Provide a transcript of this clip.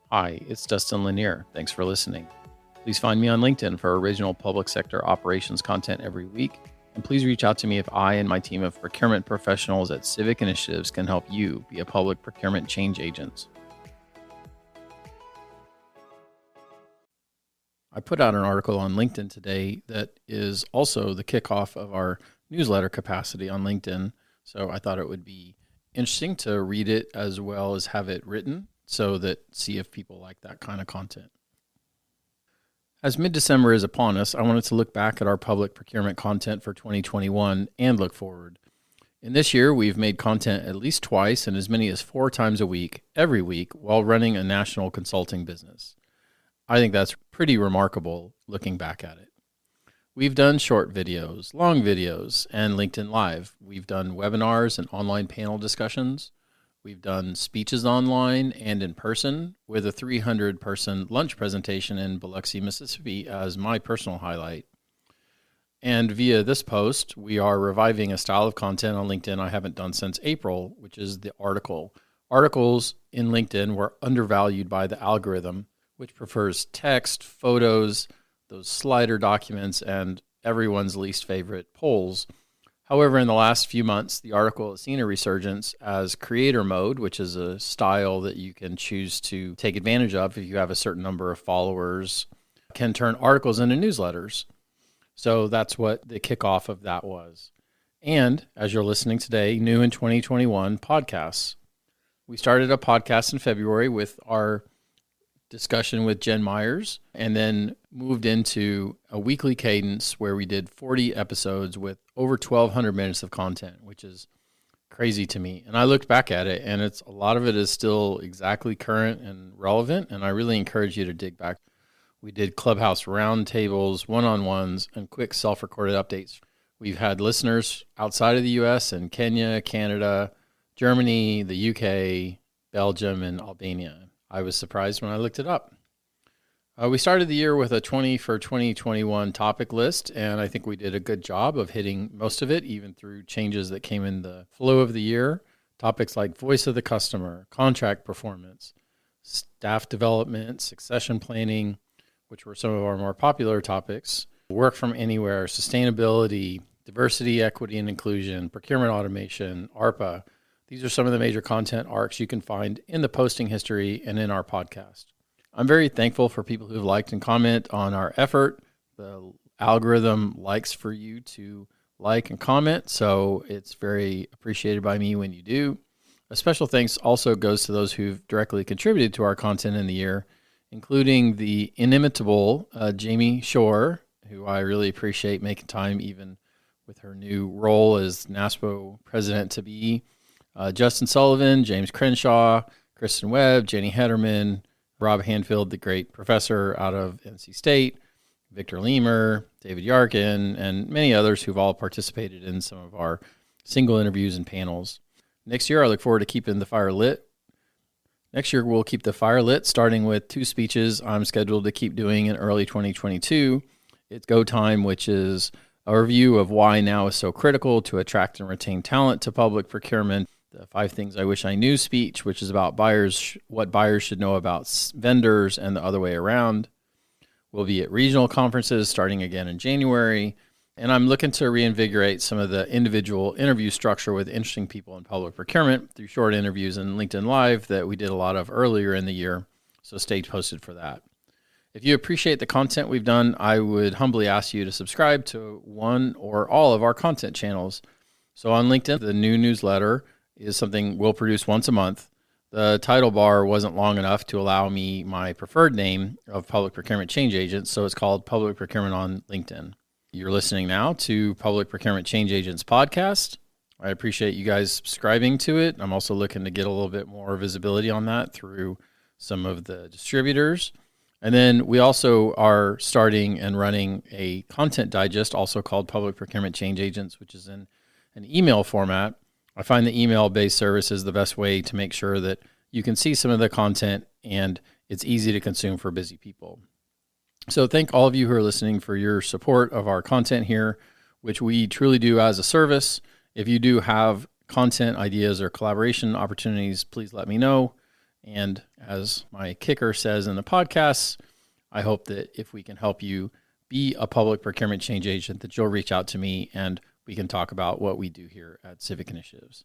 Hi, it's Dustin Lanier. Thanks for listening. Please find me on LinkedIn for original public sector operations content every week. And please reach out to me if I and my team of procurement professionals at Civic Initiatives can help you be a public procurement change agent. I put out an article on LinkedIn today that is also the kickoff of our newsletter capacity on LinkedIn. So I thought it would be interesting to read it as well as have it written so that see if people like that kind of content. As mid-December is upon us, I wanted to look back at our public procurement content for 2021 and look forward. In this year, we've made content at least twice and as many as 4 times a week, every week, while running a national consulting business. I think that's pretty remarkable looking back at it. We've done short videos, long videos, and LinkedIn Live. We've done webinars and online panel discussions. We've done speeches online and in person with a 300-person lunch presentation in Biloxi, Mississippi as my personal highlight. And via this post, we are reviving a style of content on LinkedIn I haven't done since April, which is the article. Articles in LinkedIn were undervalued by the algorithm, which prefers text, photos, those slider documents, and everyone's least favorite polls. However, in the last few months, the article has seen a resurgence as creator mode, which is a style that you can choose to take advantage of if you have a certain number of followers, can turn articles into newsletters. So that's what the kickoff of that was. And as you're listening today, new in 2021, podcasts. We started a podcast in February with our discussion with Jen Myers, and then moved into a weekly cadence where we did 40 episodes with over 1,200 minutes of content, which is crazy to me. And I looked back at it, and a lot of it is still exactly current and relevant, and I really encourage you to dig back. We did Clubhouse roundtables, one-on-ones, and quick self-recorded updates. We've had listeners outside of the U.S. and Kenya, Canada, Germany, the UK, Belgium, and Albania. I was surprised when I looked it up. We started the year with a 20 for 2021 topic list, and I think we did a good job of hitting most of it, even through changes that came in the flow of the year. Topics like voice of the customer, contract performance, staff development, succession planning, which were some of our more popular topics, work from anywhere, sustainability, diversity, equity, and inclusion, procurement automation, ARPA. These are some of the major content arcs you can find in the posting history and in our podcast. I'm very thankful for people who have liked and comment on our effort. The algorithm likes for you to like and comment, so it's very appreciated by me when you do. A special thanks also goes to those who've directly contributed to our content in the year, including the inimitable Jamie Shore, who I really appreciate making time even with her new role as NASPO president-to-be. Justin Sullivan, James Crenshaw, Kristen Webb, Jenny Hederman, Rob Hanfield, the great professor out of NC State, Victor Leamer, David Yarkin, and many others who've all participated in some of our single interviews and panels. Next year, I look forward to keeping the fire lit. Next year, we'll keep the fire lit, starting with 2 speeches I'm scheduled to keep doing in early 2022. It's Go Time, which is a review of why now is so critical to attract and retain talent to public procurement. The 5 Things I Wish I Knew speech, which is about buyers, what buyers should know about vendors and the other way around. We'll be at regional conferences starting again in January. And I'm looking to reinvigorate some of the individual interview structure with interesting people in public procurement through short interviews and LinkedIn Live that we did a lot of earlier in the year. So stay posted for that. If you appreciate the content we've done, I would humbly ask you to subscribe to one or all of our content channels. So on LinkedIn, the new newsletter is something we'll produce once a month. The title bar wasn't long enough to allow me my preferred name of Public Procurement Change Agent, so it's called Public Procurement on LinkedIn. You're listening now to Public Procurement Change Agents podcast. I appreciate you guys subscribing to it. I'm also looking to get a little bit more visibility on that through some of the distributors. And then we also are starting and running a content digest, also called Public Procurement Change Agents, which is in an email format. I find the email-based service is the best way to make sure that you can see some of the content and it's easy to consume for busy people. So thank all of you who are listening for your support of our content here, which we truly do as a service. If you do have content ideas or collaboration opportunities, please let me know. And as my kicker says in the podcast, I hope that if we can help you be a public procurement change agent, that you'll reach out to me and we can talk about what we do here at Civic Initiatives.